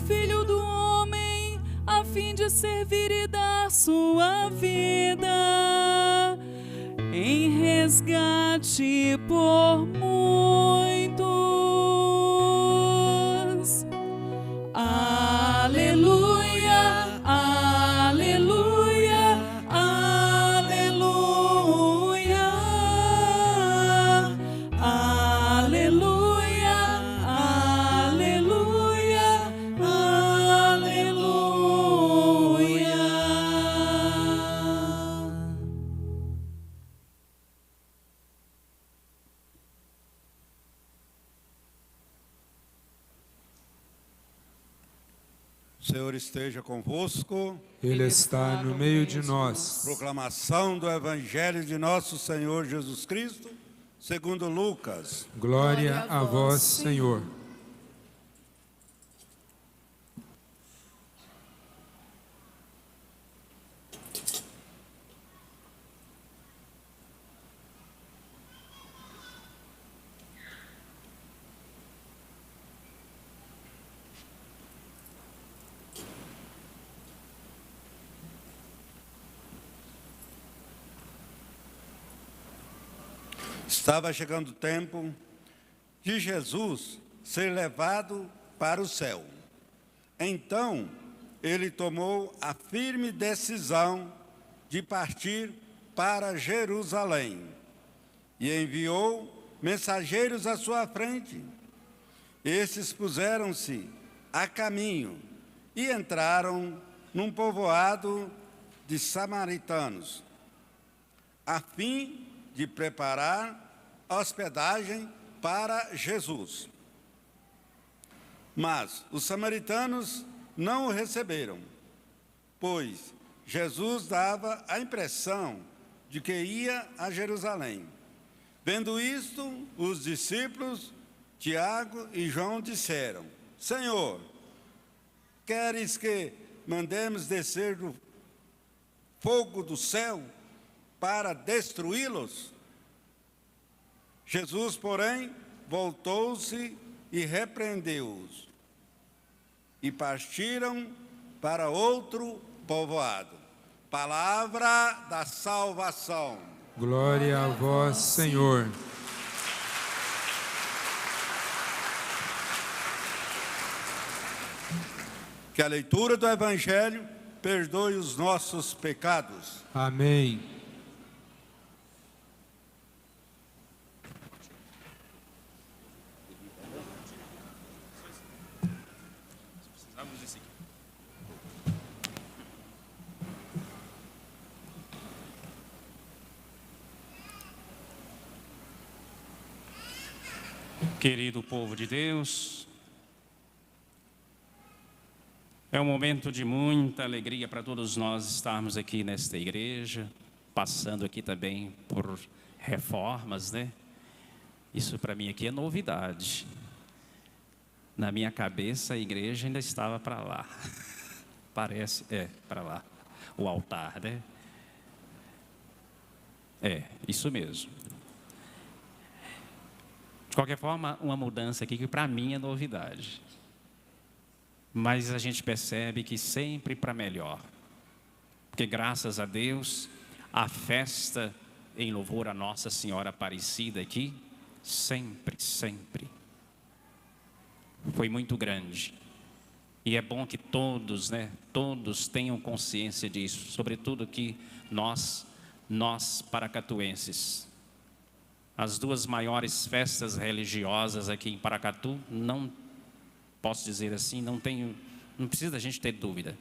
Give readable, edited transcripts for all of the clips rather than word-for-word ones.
Filho do Homem, a fim de servir e dar sua vida em resgate por muitos. Aleluia, aleluia, aleluia, aleluia, aleluia, aleluia. O Senhor esteja convosco. Ele está no meio de nós. Proclamação do Evangelho de nosso Senhor Jesus Cristo, segundo Lucas. Glória a vós, Senhor. Estava chegando o tempo de Jesus ser levado para o céu. Então, ele tomou a firme decisão de partir para Jerusalém e enviou mensageiros à sua frente. Esses puseram-se a caminho e entraram num povoado de samaritanos, a fim de preparar hospedagem para Jesus. Mas os samaritanos não o receberam, pois Jesus dava a impressão de que ia a Jerusalém. Vendo isto, os discípulos Tiago e João disseram: Senhor, queres que mandemos descer do fogo do céu para destruí-los? Jesus, porém, voltou-se e repreendeu-os. E partiram para outro povoado. Palavra da salvação. Glória a vós, Senhor. Que a leitura do Evangelho perdoe os nossos pecados. Amém. Querido povo de Deus, é um momento de muita alegria para todos nós estarmos aqui nesta igreja, passando aqui também por reformas, né? Isso para mim aqui é novidade. Na minha cabeça a igreja ainda estava para lá. Parece, para lá, o altar, né? Isso mesmo. De qualquer forma, uma mudança aqui que para mim é novidade. Mas a gente percebe que sempre para melhor. Porque graças a Deus, a festa em louvor a Nossa Senhora Aparecida aqui, sempre foi muito grande. E é bom que todos, todos tenham consciência disso, sobretudo que nós paracatuenses. As duas maiores festas religiosas aqui em Paracatu, não posso dizer assim, não precisa a gente ter dúvida.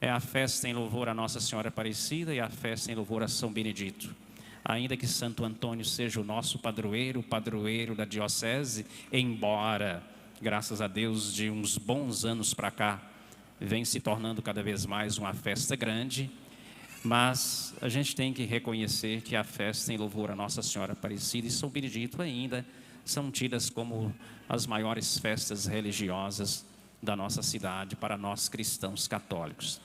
É a festa em louvor a Nossa Senhora Aparecida e a festa em louvor a São Benedito. Ainda que Santo Antônio seja o nosso padroeiro da diocese, embora, graças a Deus, de uns bons anos para cá, vem se tornando cada vez mais uma festa grande, mas a gente tem que reconhecer que a festa em louvor a Nossa Senhora Aparecida e São Benedito ainda são tidas como as maiores festas religiosas da nossa cidade para nós cristãos católicos.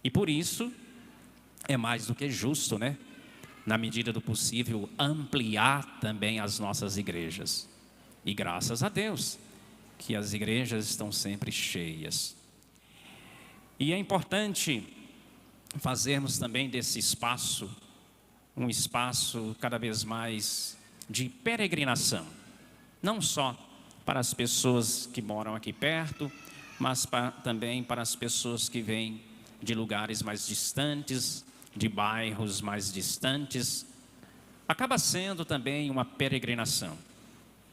E por isso é mais do que justo, na medida do possível, ampliar também as nossas igrejas. E graças a Deus que as igrejas estão sempre cheias. E é importante fazermos também desse espaço um espaço cada vez mais de peregrinação, não só para as pessoas que moram aqui perto, mas também para as pessoas que vêm de lugares mais distantes, de bairros mais distantes. Acaba sendo também uma peregrinação,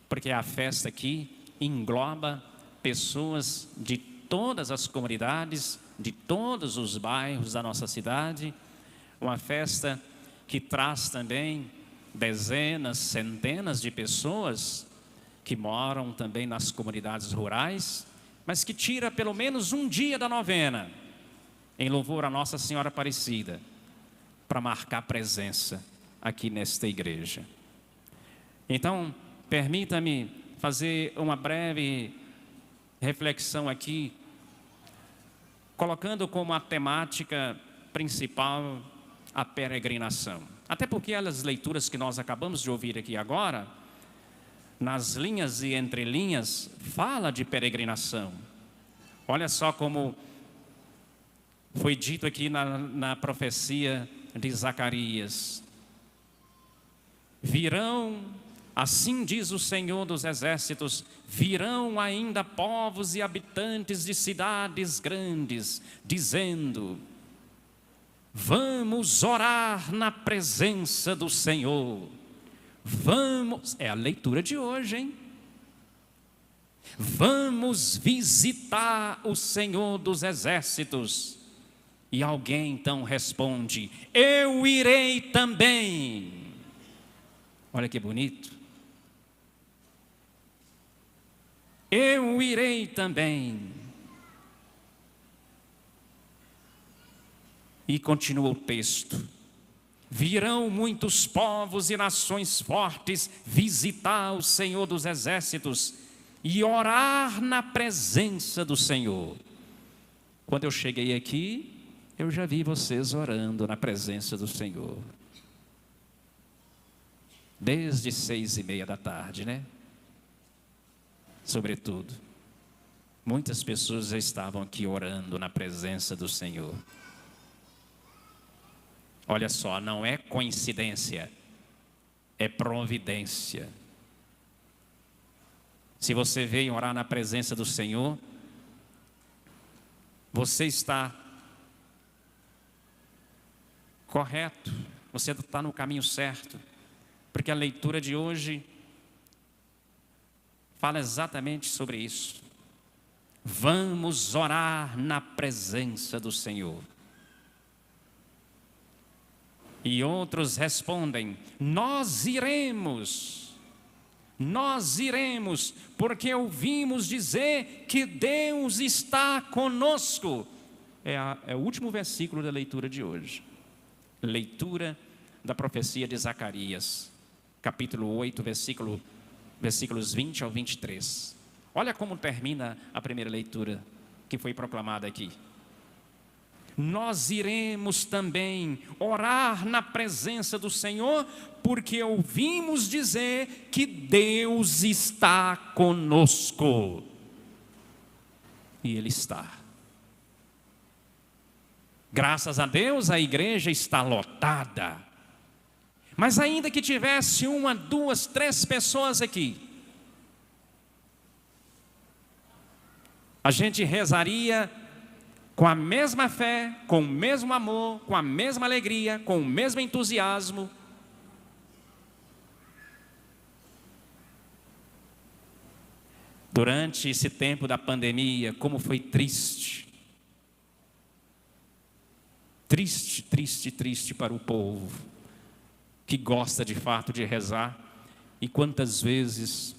porque a festa aqui engloba pessoas de todas as comunidades, de todos os bairros da nossa cidade. Uma festa que traz também dezenas, centenas de pessoas que moram também nas comunidades rurais, mas que tira pelo menos um dia da novena em louvor a Nossa Senhora Aparecida para marcar presença aqui nesta igreja. Então, permita-me fazer uma breve reflexão aqui, colocando como a temática principal a peregrinação. Até porque as leituras que nós acabamos de ouvir aqui agora, nas linhas e entrelinhas, fala de peregrinação. Olha só como foi dito aqui na profecia de Zacarias. Virão, assim diz o Senhor dos Exércitos, virão ainda povos e habitantes de cidades grandes, dizendo: vamos orar na presença do Senhor. Vamos, é a leitura de hoje, hein? Vamos visitar o Senhor dos Exércitos. E alguém então responde: eu irei também. Olha que bonito. Eu irei também. E continua o texto: virão muitos povos e nações fortes visitar o Senhor dos Exércitos e orar na presença do Senhor. Quando eu cheguei aqui, eu já vi vocês orando na presença do Senhor. Desde 6:30 da tarde, né? Sobretudo, muitas pessoas já estavam aqui orando na presença do Senhor. Olha só, não é coincidência, é providência. Se você veio orar na presença do Senhor, você está correto, você está no caminho certo, porque a leitura de hoje fala exatamente sobre isso. Vamos orar na presença do Senhor. E outros respondem: nós iremos, porque ouvimos dizer que Deus está conosco. É o último versículo da leitura de hoje. Leitura da profecia de Zacarias, capítulo 8, versículos 20 ao 23. Olha como termina a primeira leitura que foi proclamada aqui. Nós iremos também orar na presença do Senhor, porque ouvimos dizer que Deus está conosco. E Ele está. Graças a Deus a igreja está lotada. Mas ainda que tivesse 1, 2, 3 pessoas aqui, a gente rezaria com a mesma fé, com o mesmo amor, com a mesma alegria, com o mesmo entusiasmo. Durante esse tempo da pandemia, como foi triste. Triste, triste, triste para o povo que gosta de fato de rezar. E quantas vezes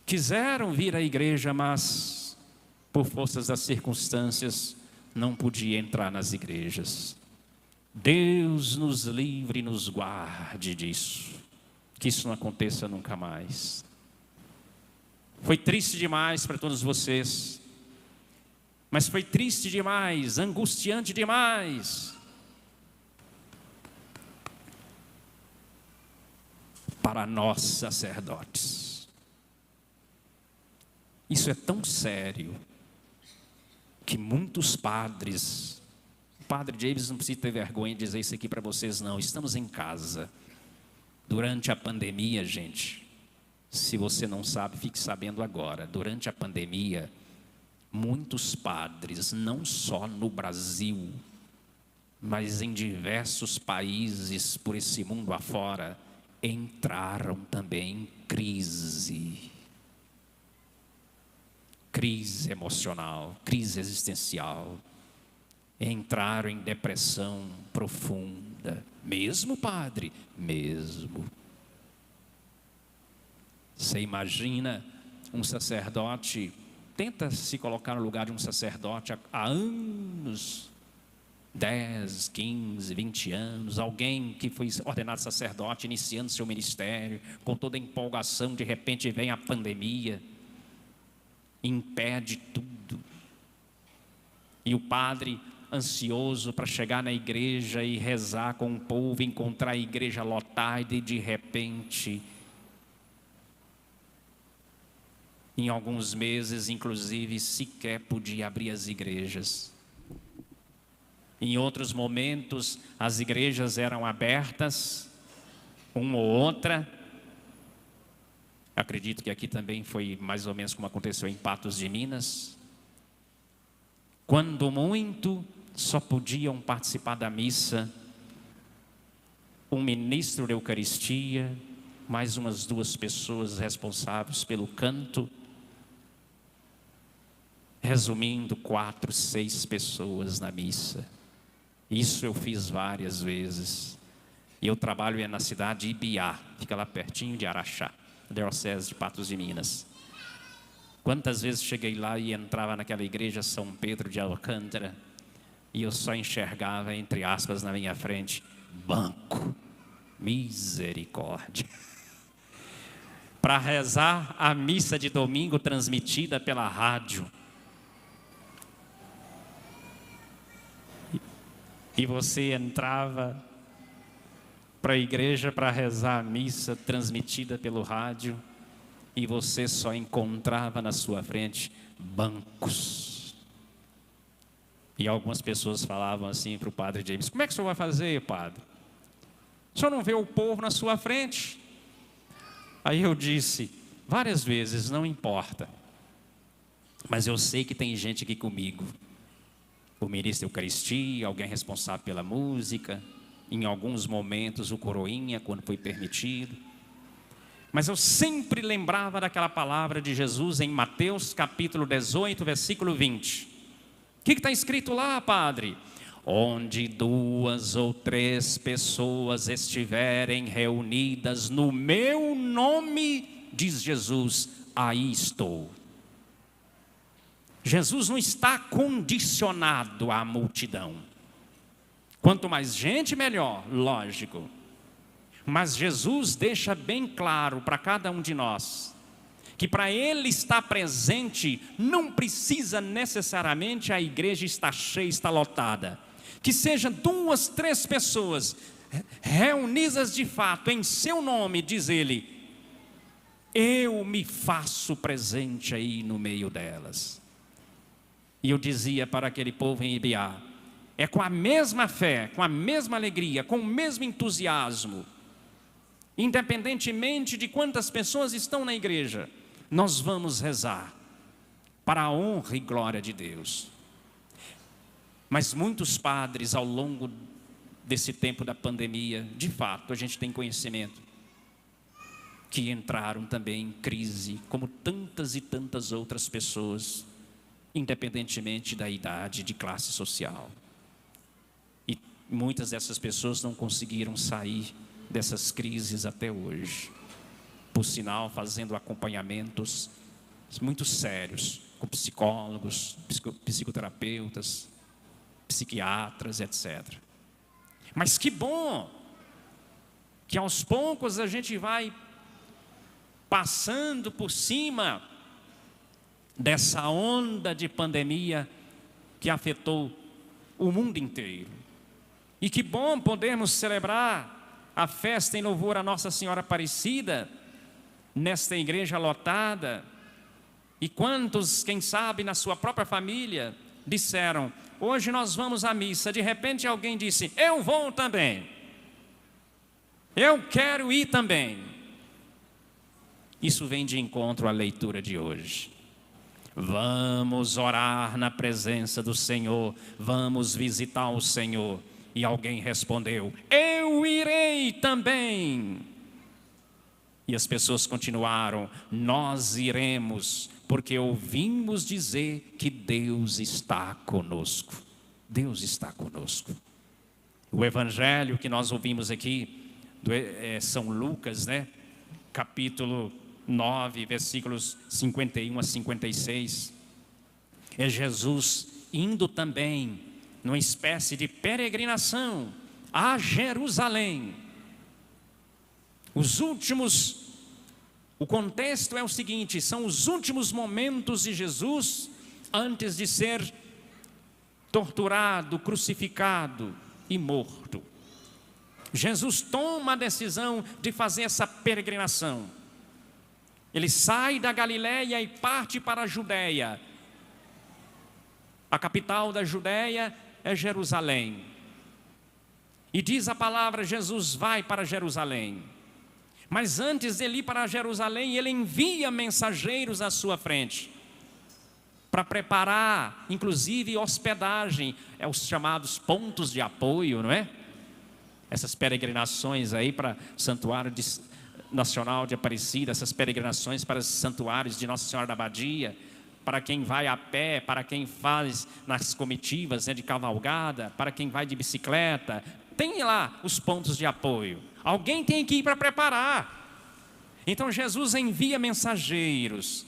quiseram vir à igreja, mas por forças das circunstâncias não podia entrar nas igrejas. Deus nos livre e nos guarde disso, que isso não aconteça nunca mais. Foi triste demais para todos vocês, mas foi triste demais, angustiante demais para nós sacerdotes. Isso é tão sério que muitos padres, o padre James não precisa ter vergonha de dizer isso aqui para vocês não, estamos em casa. Durante a pandemia, gente, se você não sabe, fique sabendo agora, durante a pandemia, muitos padres, não só no Brasil, mas em diversos países por esse mundo afora, entraram também em crise. Crise emocional, crise existencial. Entraram em depressão profunda. Mesmo, padre? Mesmo. Você imagina um sacerdote, tenta se colocar no lugar de um sacerdote há anos, 10, 15, 20 anos, alguém que foi ordenado sacerdote, iniciando seu ministério, com toda a empolgação, de repente vem a pandemia, impede tudo. E o padre, ansioso para chegar na igreja e rezar com o povo, encontrar a igreja lotada e de repente, em alguns meses, inclusive, sequer podia abrir as igrejas. Em outros momentos, as igrejas eram abertas, uma ou outra. Acredito que aqui também foi mais ou menos como aconteceu em Patos de Minas. Quando muito, só podiam participar da missa um ministro da Eucaristia, mais umas 2 pessoas responsáveis pelo canto. Resumindo, 4, 6 pessoas na missa. Isso eu fiz várias vezes. E eu trabalho na cidade de Ibiá, fica lá pertinho de Araxá, diocese de Patos de Minas. Quantas vezes cheguei lá e entrava naquela igreja São Pedro de Alcântara e eu só enxergava, entre aspas, na minha frente, banco, misericórdia. Para rezar a missa de domingo transmitida pela rádio. E você entrava para a igreja para rezar a missa transmitida pelo rádio e você só encontrava na sua frente bancos. E algumas pessoas falavam assim para o padre James: como é que o senhor vai fazer, padre? O senhor não vê o povo na sua frente? Aí eu disse várias vezes: não importa, mas eu sei que tem gente aqui comigo. O ministro da Eucaristia, alguém responsável pela música, em alguns momentos o coroinha, quando foi permitido. Mas eu sempre lembrava daquela palavra de Jesus em Mateus capítulo 18, versículo 20. O que está escrito lá, padre? Onde 2 ou 3 pessoas estiverem reunidas no meu nome, diz Jesus, aí estou. Jesus não está condicionado à multidão. Quanto mais gente, melhor, lógico. Mas Jesus deixa bem claro para cada um de nós que para Ele estar presente não precisa necessariamente a igreja estar cheia, estar lotada. Que sejam 2, 3 pessoas reunidas de fato em seu nome, diz Ele, eu me faço presente aí no meio delas. E eu dizia para aquele povo em Ibiá, é com a mesma fé, com a mesma alegria, com o mesmo entusiasmo, independentemente de quantas pessoas estão na igreja, nós vamos rezar para a honra e glória de Deus. Mas muitos padres ao longo desse tempo da pandemia, de fato, a gente tem conhecimento, que entraram também em crise, como tantas e tantas outras pessoas, independentemente da idade, de classe social. E muitas dessas pessoas não conseguiram sair dessas crises até hoje. Por sinal, fazendo acompanhamentos muito sérios, com psicólogos, psicoterapeutas, psiquiatras, etc. Mas que bom que aos poucos a gente vai passando por cima dessa onda de pandemia que afetou o mundo inteiro. E que bom podermos celebrar a festa em louvor a Nossa Senhora Aparecida, nesta igreja lotada, E quantos, quem sabe, na sua própria família, disseram: hoje nós vamos à missa. De repente alguém disse: eu vou também. Eu quero ir também. Isso vem de encontro à leitura de hoje. Vamos orar na presença do Senhor, vamos visitar o Senhor. E alguém respondeu: eu irei também. E as pessoas continuaram: nós iremos, porque ouvimos dizer que Deus está conosco. Deus está conosco. O evangelho que nós ouvimos aqui, São Lucas, né? Capítulo 9, versículos 51 a 56. É Jesus indo também numa espécie de peregrinação a Jerusalém. O contexto é o seguinte: são os últimos momentos de Jesus antes de ser torturado, crucificado e morto. Jesus toma a decisão de fazer essa peregrinação. Ele sai da Galiléia e parte para a Judéia. A capital da Judéia é Jerusalém. E diz a palavra: Jesus vai para Jerusalém. Mas antes de ele ir para Jerusalém, ele envia mensageiros à sua frente para preparar, inclusive, hospedagem. É os chamados pontos de apoio, não é? Essas peregrinações aí para o Santuário Nacional de Aparecida, essas peregrinações para os santuários de Nossa Senhora da Abadia, para quem vai a pé, para quem faz nas comitivas, né, de cavalgada, para quem vai de bicicleta. Tem lá os pontos de apoio. Alguém tem que ir para preparar. Então Jesus envia mensageiros.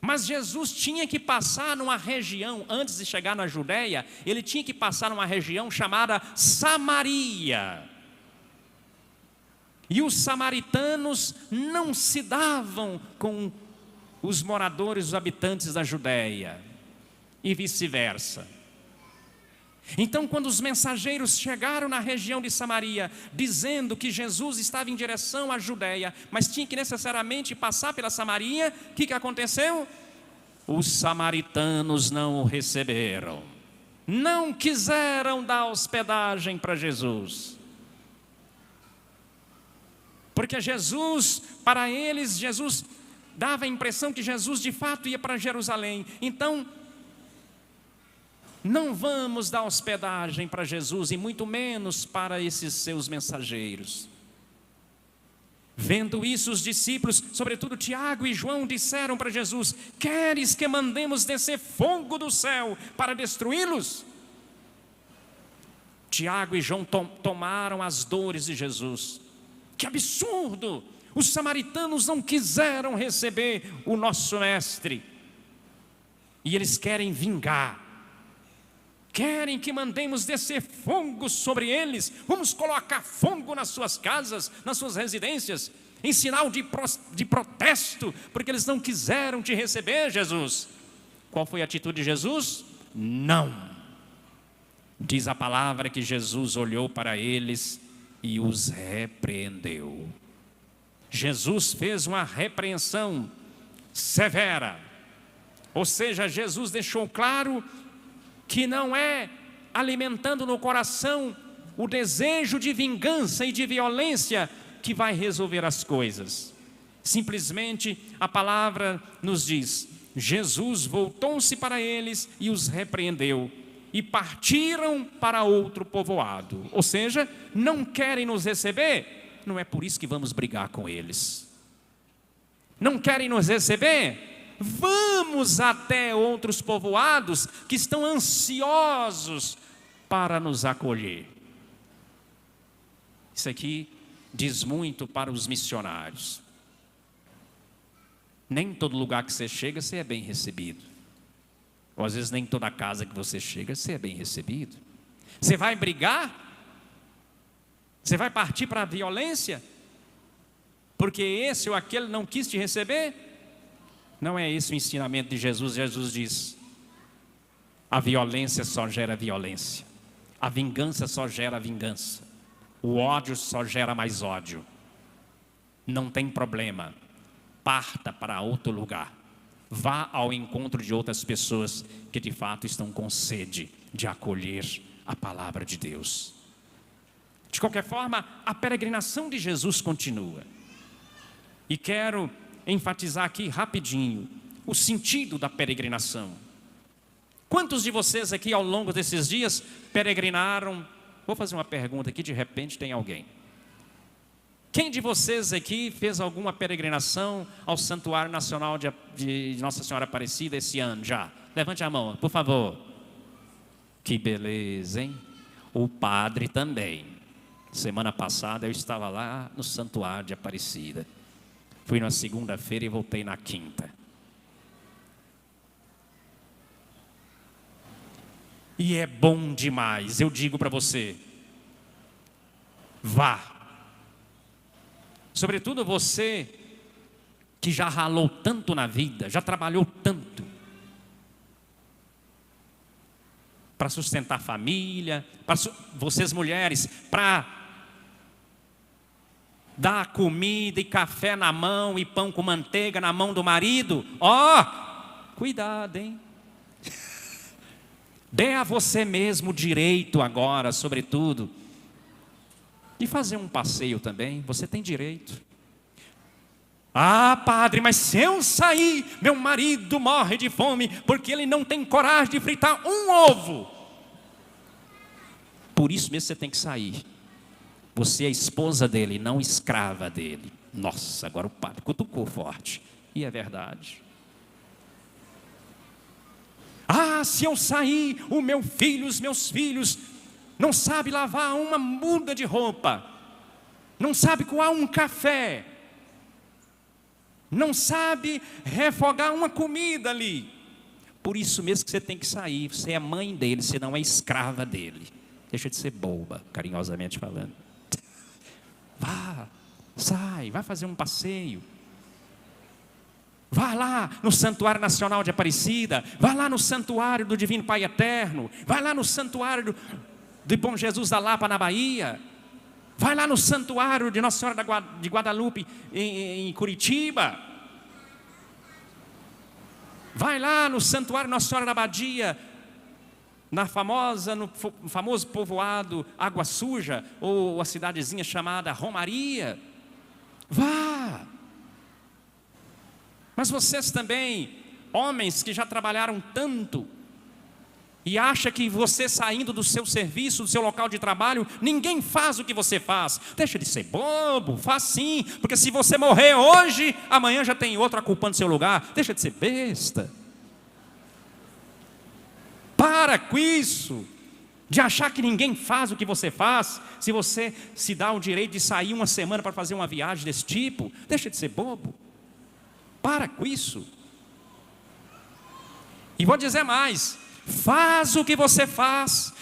Mas Jesus tinha que passar numa região, antes de chegar na Judéia, ele tinha que passar numa região chamada Samaria. E os samaritanos não se davam com os moradores, os habitantes da Judéia, e vice-versa. Então, quando os mensageiros chegaram na região de Samaria, dizendo que Jesus estava em direção à Judéia, mas tinha que necessariamente passar pela Samaria, o que aconteceu? Os samaritanos não o receberam, não quiseram dar hospedagem para Jesus. Porque Jesus, para eles, Jesus dava a impressão que Jesus de fato ia para Jerusalém. Então, não vamos dar hospedagem para Jesus, e muito menos para esses seus mensageiros. Vendo isso, os discípulos, sobretudo Tiago e João, disseram para Jesus: queres que mandemos descer fogo do céu para destruí-los? Tiago e João tomaram as dores de Jesus. Que absurdo! Os samaritanos não quiseram receber o nosso mestre. E eles querem vingar. Querem que mandemos descer fogo sobre eles. Vamos colocar fogo nas suas casas, nas suas residências, em sinal de protesto, porque eles não quiseram te receber, Jesus. Qual foi a atitude de Jesus? Não. Diz a palavra que Jesus olhou para eles e os repreendeu. Jesus fez uma repreensão severa. Ou seja, Jesus deixou claro que não é alimentando no coração o desejo de vingança e de violência que vai resolver as coisas. Simplesmente a palavra nos diz: Jesus voltou-se para eles e os repreendeu, e partiram para outro povoado. Ou seja, não querem nos receber, não é por isso que vamos brigar com eles. Não querem nos receber? Vamos até outros povoados que estão ansiosos para nos acolher. Isso aqui diz muito para os missionários. Nem todo lugar que você chega, você é bem recebido. Ou às vezes nem toda casa que você chega, você é bem recebido. Você vai brigar? Você vai partir para a violência? Porque esse ou aquele não quis te receber? Não é esse o ensinamento de Jesus. Jesus diz: a violência só gera violência. A vingança só gera vingança. O ódio só gera mais ódio. Não tem problema. Parta para outro lugar. Vá ao encontro de outras pessoas que de fato estão com sede de acolher a palavra de Deus. De qualquer forma, a peregrinação de Jesus continua. E quero enfatizar aqui rapidinho o sentido da peregrinação. Quantos de vocês aqui ao longo desses dias peregrinaram? Vou fazer uma pergunta aqui, de repente tem alguém. Quem de vocês aqui fez alguma peregrinação ao Santuário Nacional de Nossa Senhora Aparecida esse ano já? Levante a mão, por favor. Que beleza, hein? O padre também. Semana passada eu estava lá no Santuário de Aparecida. Fui na segunda-feira e voltei na quinta. E é bom demais, eu digo para você. Vá. Sobretudo você que já ralou tanto na vida, já trabalhou tanto para sustentar a família, vocês mulheres, para dar comida e café na mão e pão com manteiga na mão do marido. Ó, cuidado, hein? Dê a você mesmo o direito agora, sobretudo, de fazer um passeio também. Você tem direito. Ah, padre, mas se eu sair, meu marido morre de fome porque ele não tem coragem de fritar um ovo. Por isso mesmo você tem que sair. Você é esposa dele, não escrava dele. Nossa, agora o padre cutucou forte. E é verdade. Ah, se eu sair, o meu filho, os meus filhos não sabe lavar uma muda de roupa, não sabe coar um café, não sabe refogar uma comida ali. Por isso mesmo que você tem que sair. Você é mãe dele, você não é escrava dele. Deixa de ser boba, carinhosamente falando. Vá, sai, vai fazer um passeio. Vá lá no Santuário Nacional de Aparecida, vá lá no Santuário do Divino Pai Eterno, vai lá no Santuário do Bom Jesus da Lapa, na Bahia, vai lá no Santuário de Nossa Senhora de Guadalupe, em Curitiba, vai lá no Santuário Nossa Senhora da Abadia, no famoso povoado Água Suja, ou a cidadezinha chamada Romaria. Vá. Mas vocês também, homens que já trabalharam tanto, e acha que você saindo do seu serviço, do seu local de trabalho, ninguém faz o que você faz. Deixa de ser bobo, faz sim, porque se você morrer hoje, amanhã já tem outro ocupando seu lugar. Deixa de ser besta. Para com isso, de achar que ninguém faz o que você faz. Se você se dá o direito de sair uma semana para fazer uma viagem desse tipo, deixa de ser bobo. Para com isso. E vou dizer mais: faz o que você faz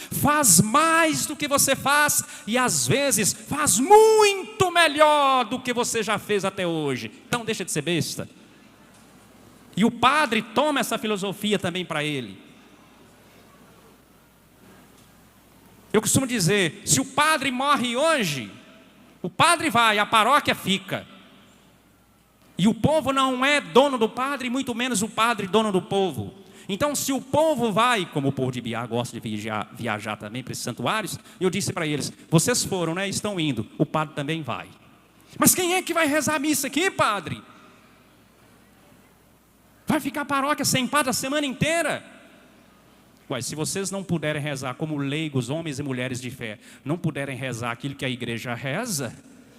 mais do que você faz, e às vezes faz muito melhor do que você já fez até hoje. Então deixa de ser besta. E o padre toma essa filosofia também para ele. Eu costumo dizer, se o padre morre hoje, o padre vai, a paróquia fica. E o povo não é dono do padre, muito menos o padre dono do povo. Então, se o povo vai, como o povo de Biá gosta de viajar também para esses santuários, eu disse para eles: vocês foram, né? Estão indo, o padre também vai. Mas quem é que vai rezar a missa aqui, padre? Vai ficar a paróquia sem padre a semana inteira? Ué, se vocês não puderem rezar como leigos, homens e mulheres de fé, não puderem rezar aquilo que a igreja reza,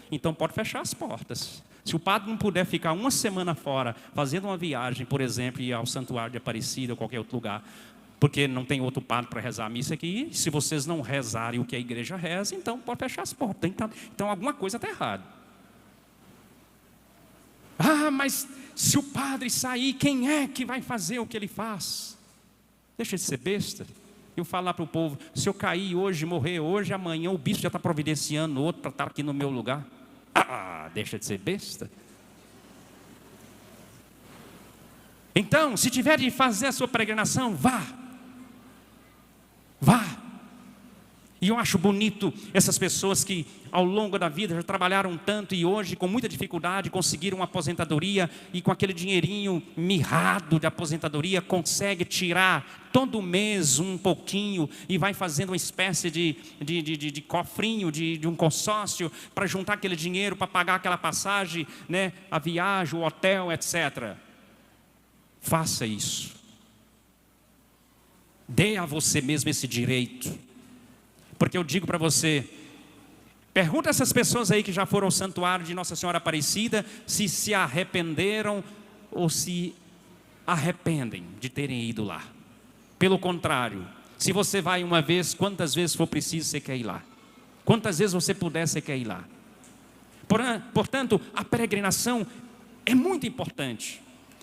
então pode fechar as portas. Se o padre não puder ficar uma semana fora, fazendo uma viagem, por exemplo, ir ao Santuário de Aparecida ou qualquer outro lugar, porque não tem outro padre para rezar a missa aqui, se vocês não rezarem o que a igreja reza, então pode fechar as portas. Então alguma coisa está errada. Ah, mas se o padre sair, quem é que vai fazer o que ele faz? Deixa de ser besta. Eu falar para o povo: se eu cair hoje, morrer hoje, amanhã o bispo já está providenciando outro para estar aqui no meu lugar. Ah, deixa de ser besta. Então, se tiver de fazer a sua peregrinação, vá. Vá. E eu acho bonito essas pessoas que ao longo da vida já trabalharam tanto e hoje com muita dificuldade conseguiram uma aposentadoria e com aquele dinheirinho mirrado de aposentadoria consegue tirar todo mês um pouquinho e vai fazendo uma espécie de cofrinho, de um consórcio para juntar aquele dinheiro para pagar aquela passagem, né, a viagem, o hotel, etc. Faça isso. Dê a você mesmo esse direito. Porque eu digo para você, pergunta a essas pessoas aí que já foram ao santuário de Nossa Senhora Aparecida, se arrependeram ou se arrependem de terem ido lá. Pelo contrário, se você vai uma vez, quantas vezes for preciso você quer ir lá? Quantas vezes você puder, você quer ir lá? Portanto, a peregrinação é muito importante.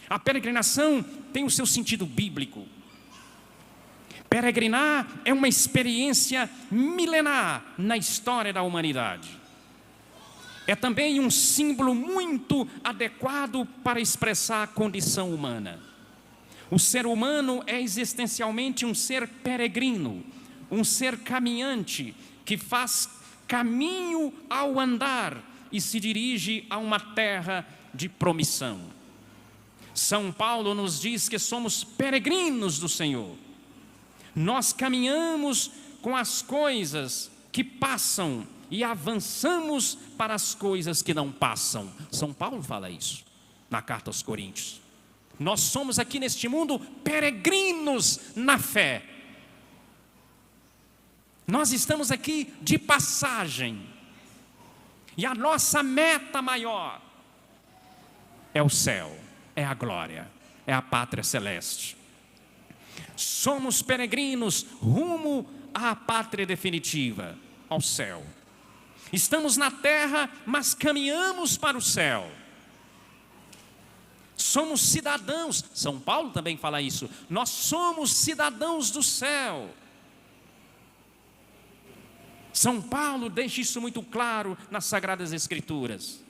A peregrinação tem o seu sentido bíblico. Peregrinar é uma experiência milenar na história da humanidade. É também um símbolo muito adequado para expressar a condição humana. O ser humano é existencialmente um ser peregrino, um ser caminhante, que faz caminho ao andar e se dirige a uma terra de promissão. São Paulo nos diz que somos peregrinos do Senhor. Nós caminhamos com as coisas que passam e avançamos para as coisas que não passam. São Paulo fala isso na carta aos Coríntios. Nós somos aqui neste mundo peregrinos na fé. Nós estamos aqui de passagem. E a nossa meta maior é o céu, é a glória, é a pátria celeste. Somos peregrinos rumo à pátria definitiva, ao céu. Estamos na terra, mas caminhamos para o céu. Somos cidadãos, São Paulo também fala isso, nós somos cidadãos do céu. São Paulo deixa isso muito claro nas Sagradas Escrituras.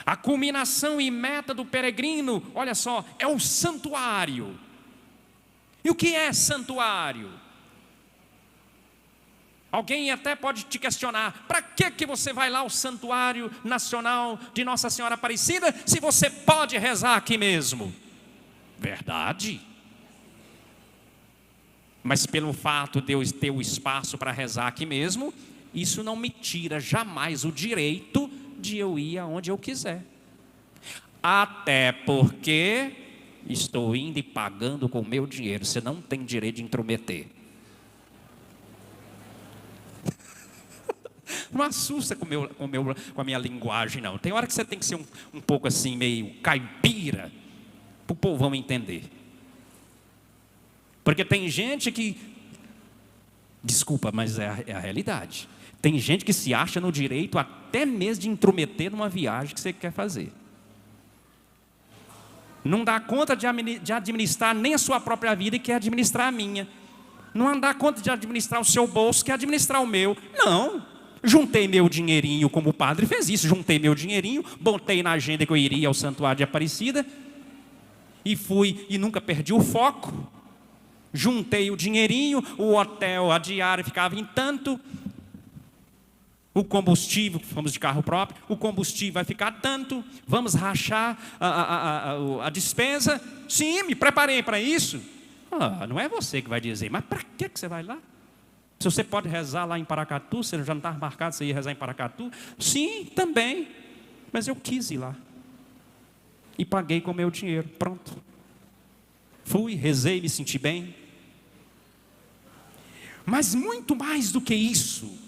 A culminação e meta do peregrino, olha só, é o santuário. E o que é santuário? Alguém até pode te questionar, para que você vai lá ao Santuário Nacional de Nossa Senhora Aparecida, se você pode rezar aqui mesmo? Verdade. Mas pelo fato de eu ter o espaço para rezar aqui mesmo, isso não me tira jamais o direito de eu ir aonde eu quiser. Até porque estou indo e pagando com o meu dinheiro. Você não tem direito de intrometer. Não assusta com a minha linguagem, não. Tem hora que você tem que ser um pouco assim, meio caipira, para o povão entender. Porque tem gente que, desculpa, mas é a realidade. Tem gente que se acha no direito até mesmo de intrometer numa viagem que você quer fazer. Não dá conta de administrar nem a sua própria vida e quer administrar a minha. Não dá conta de administrar o seu bolso, quer administrar o meu. Não, juntei meu dinheirinho, como o padre fez isso. Juntei meu dinheirinho, botei na agenda que eu iria ao Santuário de Aparecida. E fui, e nunca perdi o foco. Juntei o dinheirinho, o hotel, a diária ficava em tanto. O combustível, fomos de carro próprio, o combustível vai ficar tanto, vamos rachar a despesa. Sim, me preparei para isso. Não é você que vai dizer, mas para que você vai lá? Se você pode rezar lá em Paracatu, você já não estava marcado, você ia rezar em Paracatu? Sim, também, mas eu quis ir lá. E paguei com o meu dinheiro, pronto. Fui, rezei, me senti bem. Mas muito mais do que isso,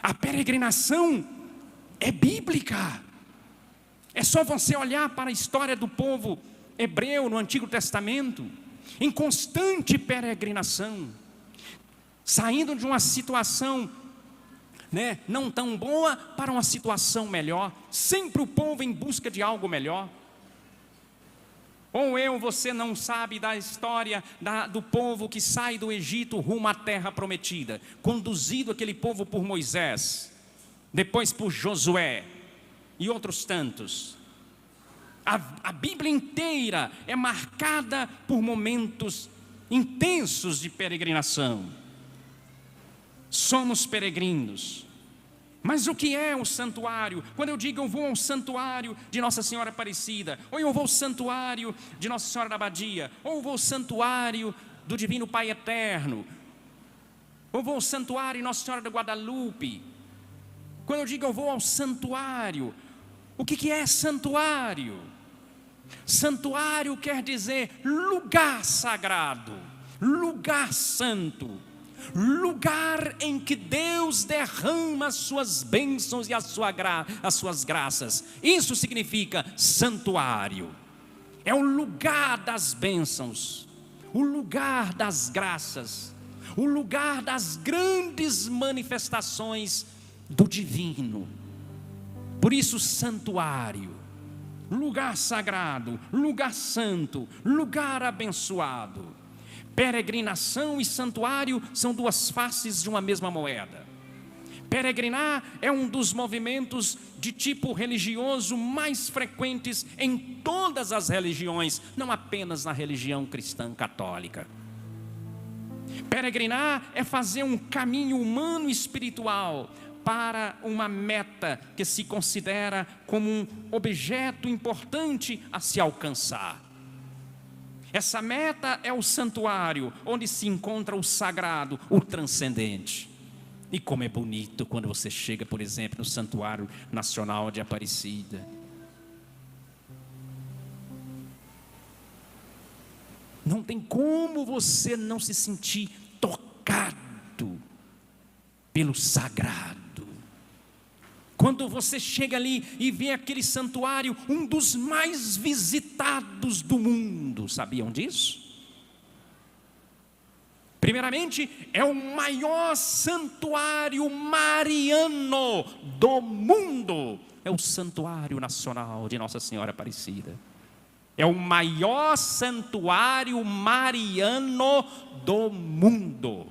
a peregrinação é bíblica. É só você olhar para a história do povo hebreu no Antigo Testamento, em constante peregrinação, saindo de uma situação, não tão boa para uma situação melhor, sempre o povo em busca de algo melhor. Ou você não sabe da história do povo que sai do Egito rumo à terra prometida, conduzido aquele povo por Moisés, depois por Josué e outros tantos. A Bíblia inteira é marcada por momentos intensos de peregrinação. Somos peregrinos. Mas o que é o santuário? Quando eu digo eu vou ao santuário de Nossa Senhora Aparecida, ou eu vou ao santuário de Nossa Senhora da Abadia, ou eu vou ao santuário do Divino Pai Eterno, ou eu vou ao santuário de Nossa Senhora da Guadalupe. Quando eu digo eu vou ao santuário, o que é santuário? Santuário quer dizer lugar sagrado, lugar santo, lugar em que Deus derrama as suas bênçãos e as suas graças. Isso significa santuário. É o lugar das bênçãos, o lugar das graças, o lugar das grandes manifestações do divino. Por isso, santuário, lugar sagrado, lugar santo, lugar abençoado. Peregrinação e santuário são duas faces de uma mesma moeda. Peregrinar é um dos movimentos de tipo religioso mais frequentes em todas as religiões, não apenas na religião cristã católica. Peregrinar é fazer um caminho humano e espiritual para uma meta que se considera como um objeto importante a se alcançar. Essa meta é o santuário, onde se encontra o sagrado, o transcendente. E como é bonito quando você chega, por exemplo, no Santuário Nacional de Aparecida. Não tem como você não se sentir tocado pelo sagrado. Quando você chega ali e vê aquele santuário, um dos mais visitados do mundo, sabiam disso? Primeiramente, é o maior santuário mariano do mundo. É o Santuário Nacional de Nossa Senhora Aparecida. É o maior santuário mariano do mundo.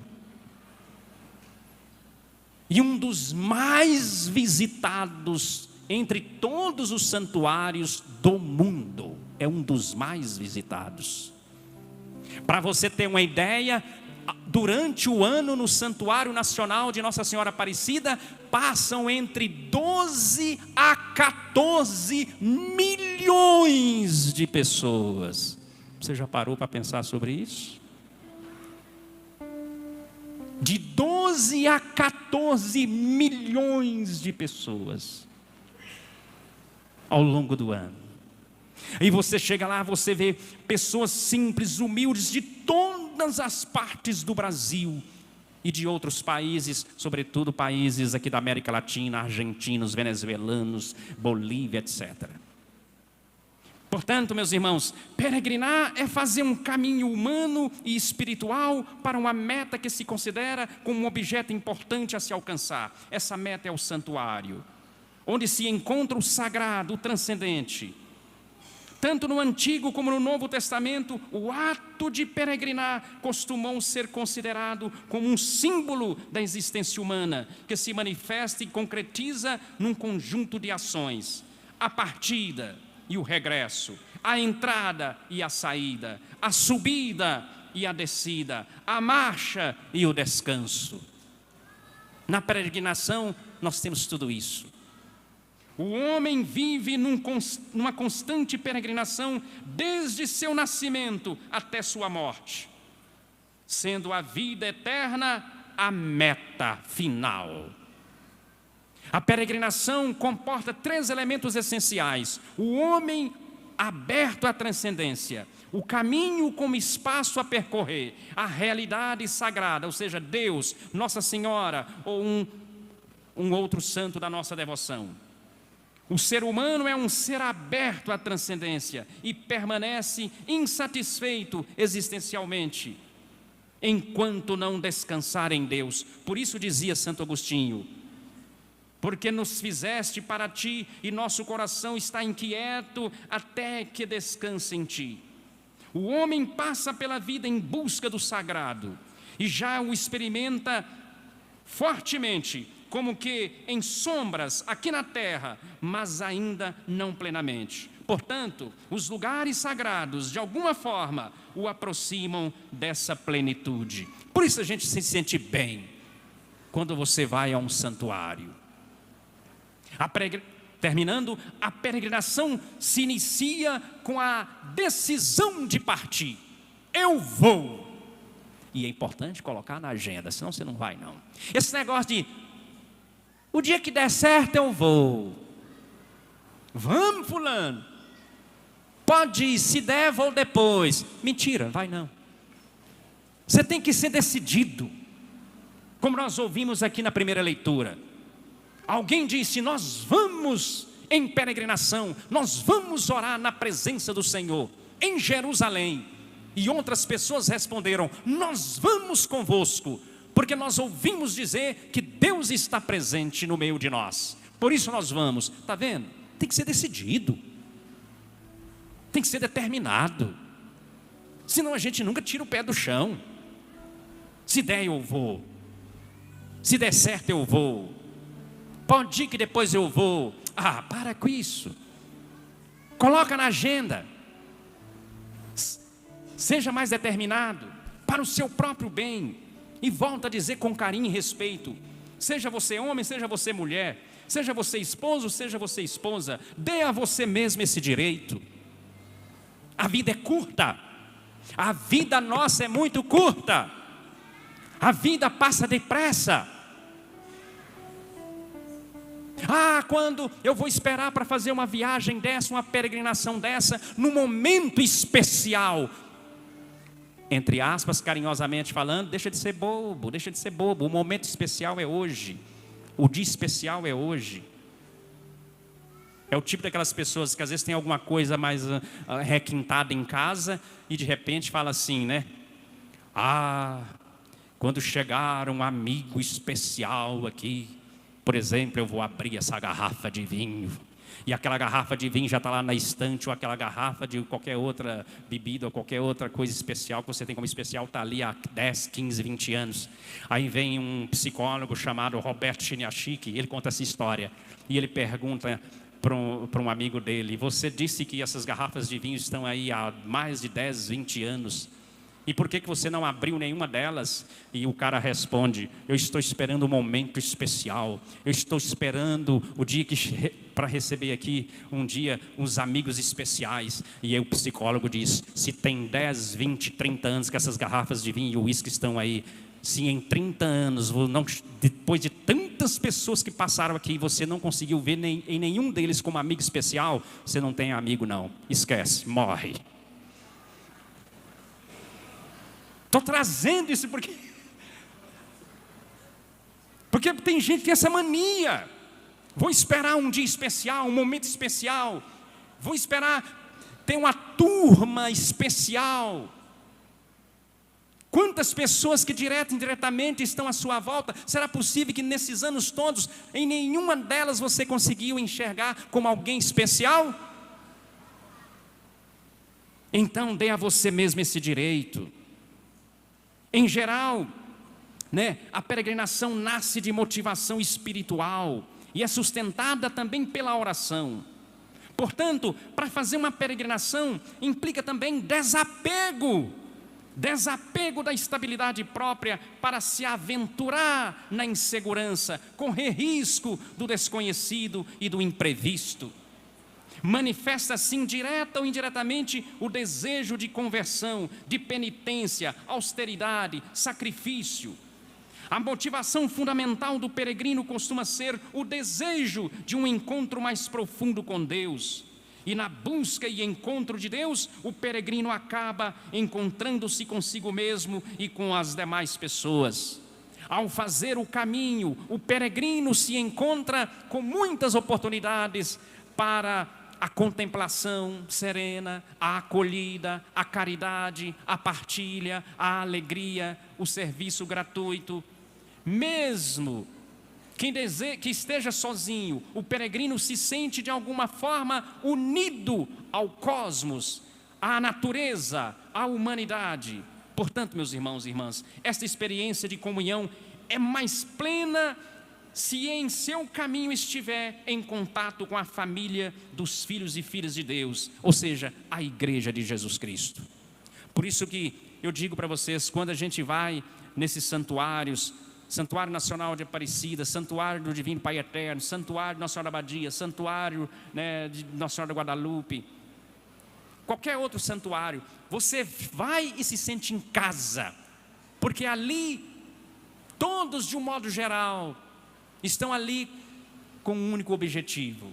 E um dos mais visitados entre todos os santuários do mundo. É um dos mais visitados. Para você ter uma ideia, durante o ano no Santuário Nacional de Nossa Senhora Aparecida, passam entre 12 a 14 milhões de pessoas. Você já parou para pensar sobre isso? De 12 a 14 milhões de pessoas ao longo do ano. E você chega lá, você vê pessoas simples, humildes, de todas as partes do Brasil e de outros países, sobretudo países aqui da América Latina, argentinos, venezuelanos, Bolívia, etc. Portanto, meus irmãos, peregrinar é fazer um caminho humano e espiritual para uma meta que se considera como um objeto importante a se alcançar. Essa meta é o santuário, onde se encontra o sagrado, o transcendente. Tanto no Antigo como no Novo Testamento, o ato de peregrinar costumou ser considerado como um símbolo da existência humana, que se manifesta e concretiza num conjunto de ações. A partida e o regresso, a entrada e a saída, a subida e a descida, a marcha e o descanso. Na peregrinação nós temos tudo isso. O homem vive numa constante peregrinação desde seu nascimento até sua morte, sendo a vida eterna a meta final. A peregrinação comporta 3 elementos essenciais: o homem aberto à transcendência, o caminho como espaço a percorrer, a realidade sagrada, ou seja, Deus, Nossa Senhora ou um outro santo da nossa devoção. O ser humano é um ser aberto à transcendência e permanece insatisfeito existencialmente, enquanto não descansar em Deus. Por isso dizia Santo Agostinho: porque nos fizeste para ti e nosso coração está inquieto até que descanse em ti. O homem passa pela vida em busca do sagrado e já o experimenta fortemente, como que em sombras aqui na terra, mas ainda não plenamente. Portanto, os lugares sagrados, de alguma forma, o aproximam dessa plenitude. Por isso a gente se sente bem. quando você vai a um santuário. Terminando, a peregrinação se inicia com a decisão de partir. Eu vou. E é importante colocar na agenda, senão você não vai não. Esse negócio de, o dia que der certo eu vou. Vamos, fulano. Pode ir, se der, vou depois. Mentira, vai não. Você tem que ser decidido. Como nós ouvimos aqui na primeira leitura. Alguém disse, nós vamos em peregrinação, nós vamos orar na presença do Senhor, em Jerusalém. E outras pessoas responderam, nós vamos convosco, porque nós ouvimos dizer que Deus está presente no meio de nós. Por isso nós vamos. Está vendo? Tem que ser decidido. Tem que ser determinado. Senão a gente nunca tira o pé do chão. Se der eu vou. Se der certo eu vou. Pode ir que depois eu vou. Ah, para com isso. Coloca na agenda. Seja mais determinado para o seu próprio bem. E volta a dizer com carinho e respeito. Seja você homem, seja você mulher, seja você esposo, seja você esposa, dê a você mesmo esse direito. A vida é curta. A vida nossa é muito curta. A vida passa depressa. Ah, quando eu vou esperar para fazer uma viagem dessa, uma peregrinação dessa, num momento especial. Entre aspas, carinhosamente falando, deixa de ser bobo, deixa de ser bobo. O momento especial é hoje. O dia especial é hoje. É o tipo daquelas pessoas que às vezes tem alguma coisa mais requintada em casa e de repente fala assim, né? Ah, quando chegar um amigo especial aqui, por exemplo, eu vou abrir essa garrafa de vinho. E aquela garrafa de vinho já está lá na estante, ou aquela garrafa de qualquer outra bebida, ou qualquer outra coisa especial que você tem como especial, está ali há 10, 15, 20 anos. Aí vem um psicólogo chamado Roberto Chiniachik, ele conta essa história. E ele pergunta para um amigo dele, você disse que essas garrafas de vinho estão aí há mais de 10, 20 anos. E por que você não abriu nenhuma delas? E o cara responde, eu estou esperando um momento especial. Eu estou esperando o dia para receber aqui um dia uns amigos especiais. E aí o psicólogo diz, se tem 10, 20, 30 anos que essas garrafas de vinho e uísque estão aí, se em 30 anos, depois de tantas pessoas que passaram aqui, você não conseguiu ver em nenhum deles como amigo especial, você não tem amigo não. Esquece, morre. Estou trazendo isso porque tem gente que tem essa mania. Vou esperar um dia especial, um momento especial. Vou esperar ter uma turma especial. Quantas pessoas que direto e indiretamente estão à sua volta, será possível que nesses anos todos, em nenhuma delas você conseguiu enxergar como alguém especial? Então dê a você mesmo esse direito. Em geral, né, a peregrinação nasce de motivação espiritual e é sustentada também pela oração. Portanto, para fazer uma peregrinação implica também desapego da estabilidade própria para se aventurar na insegurança, correr risco do desconhecido e do imprevisto. Manifesta assim, direta ou indiretamente, o desejo de conversão, de penitência, austeridade, sacrifício. A motivação fundamental do peregrino costuma ser o desejo de um encontro mais profundo com Deus. E na busca e encontro de Deus, o peregrino acaba encontrando-se consigo mesmo e com as demais pessoas. Ao fazer o caminho, o peregrino se encontra com muitas oportunidades para a contemplação serena, a acolhida, a caridade, a partilha, a alegria, o serviço gratuito. Mesmo que esteja sozinho, o peregrino se sente de alguma forma unido ao cosmos, à natureza, à humanidade. Portanto, meus irmãos e irmãs, esta experiência de comunhão é mais plena se em seu caminho estiver em contato com a família dos filhos e filhas de Deus, ou seja, a igreja de Jesus Cristo. Por isso que eu digo para vocês, quando a gente vai nesses santuários, Santuário Nacional de Aparecida, Santuário do Divino Pai Eterno, Santuário de Nossa Senhora da Abadia, Santuário, né, de Nossa Senhora da Guadalupe, qualquer outro santuário, você vai e se sente em casa, porque ali, todos de um modo geral, estão ali com um único objetivo.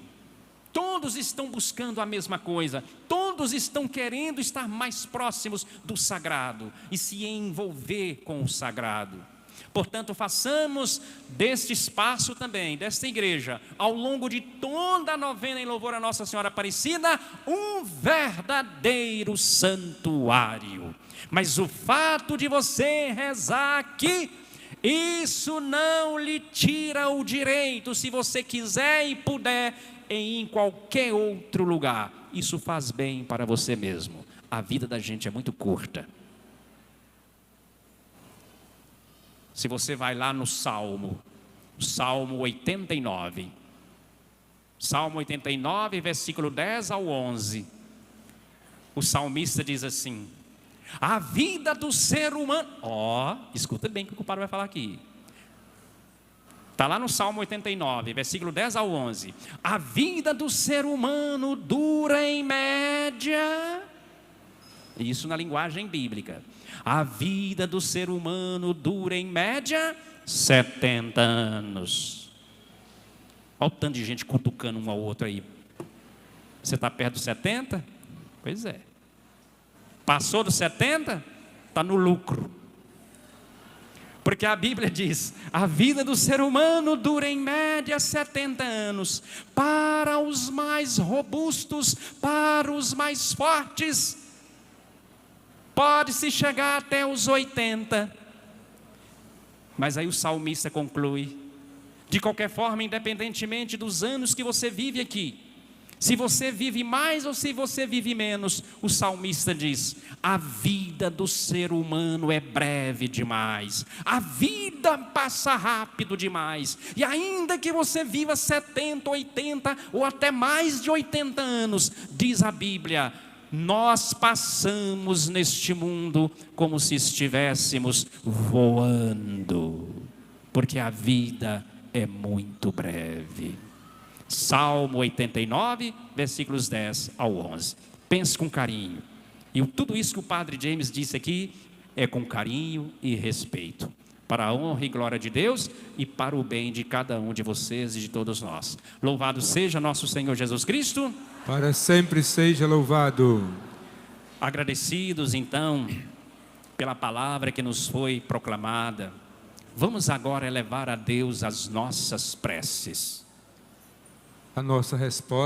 Todos estão buscando a mesma coisa, todos estão querendo estar mais próximos do sagrado e se envolver com o sagrado. Portanto, façamos deste espaço também, desta igreja, ao longo de toda a novena em louvor a Nossa Senhora Aparecida, um verdadeiro santuário. Mas o fato de você rezar aqui, isso não lhe tira o direito, se você quiser e puder, em qualquer outro lugar. Isso faz bem para você mesmo. A vida da gente é muito curta. Se você vai lá no Salmo 89, Salmo 89, versículo 10 ao 11, o salmista diz assim: a vida do ser humano, escuta bem o que o padre vai falar aqui. Está lá no Salmo 89, versículo 10 ao 11. A vida do ser humano dura em média, isso na linguagem bíblica, a vida do ser humano dura em média 70 anos. Olha o tanto de gente cutucando um ao outro aí. Você está perto dos 70? Pois é. Passou dos 70? Está no lucro. Porque a Bíblia diz, a vida do ser humano dura em média 70 anos. Para os mais robustos, para os mais fortes, pode-se chegar até os 80. Mas aí o salmista conclui, de qualquer forma, independentemente dos anos que você vive aqui, se você vive mais ou se você vive menos, o salmista diz, a vida do ser humano é breve demais, a vida passa rápido demais, e ainda que você viva 70, 80 ou até mais de 80 anos, diz a Bíblia, nós passamos neste mundo como se estivéssemos voando, porque a vida é muito breve. Salmo 89, versículos 10 ao 11. Pense com carinho. E tudo isso que o Padre James disse aqui é com carinho e respeito, para a honra e glória de Deus e para o bem de cada um de vocês e de todos nós. Louvado seja nosso Senhor Jesus Cristo. Para sempre seja louvado. Agradecidos então pela palavra que nos foi proclamada, vamos agora elevar a Deus as nossas preces. A nossa resposta